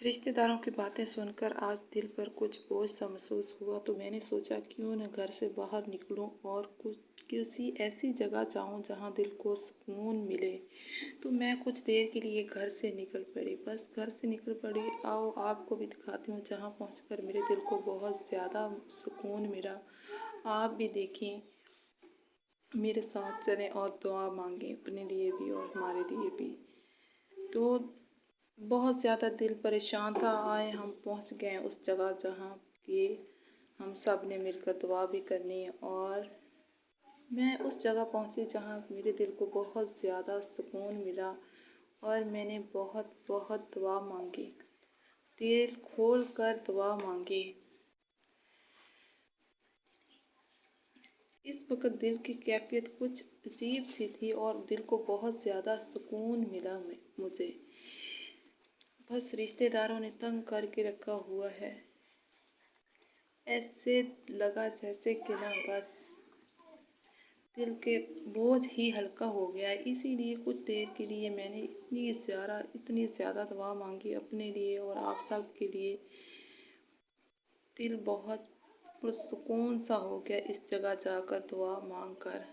रिश्तेदारों की बातें सुनकर आज दिल पर कुछ बोझ सा महसूस हुआ, तो मैंने सोचा क्यों न घर से बाहर निकलूं और कुछ किसी ऐसी जगह जाऊं जहां दिल को सुकून मिले। तो मैं कुछ देर के लिए घर से निकल पड़ी। बस घर से निकल पड़ी। आओ आपको भी दिखाती हूँ जहाँ पहुँचकर मेरे दिल को बहुत ज़्यादा सुकून मिला। आप भी देखें, मेरे साथ चलें और दुआ मांगें अपने लिए भी और हमारे लिए भी। तो बहुत ज़्यादा दिल परेशान था। आए हम पहुंच गए उस जगह जहां कि हम सब ने मिलकर दुआ भी करनी, और मैं उस जगह पहुंची जहां मेरे दिल को बहुत ज़्यादा सुकून मिला और मैंने बहुत बहुत दुआ मांगी, दिल खोल कर दुआ मांगी। इस वक्त दिल की कैफियत कुछ अजीब सी थी और दिल को बहुत ज़्यादा सुकून मिला मुझे। बस रिश्तेदारों ने तंग करके रखा हुआ है। ऐसे लगा जैसे कि ना बस दिल के बोझ ही हल्का हो गया। इसीलिए कुछ देर के लिए मैंने इतनी ज़्यादा दुआ मांगी अपने लिए और आप सब के लिए। दिल बहुत पुरसुकून सा हो गया इस जगह जाकर दुआ मांग कर।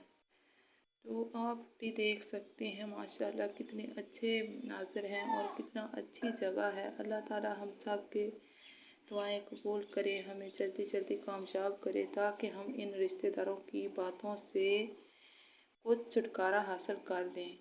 तो आप भी देख सकते हैं माशाल्लाह कितने अच्छे नाज़र हैं और कितना अच्छी जगह है। अल्लाह ताला हम सब के दुआएं कबूल करे, हमें जल्दी जल्दी कामयाब करे ताकि हम इन रिश्तेदारों की बातों से कुछ छुटकारा हासिल कर दें।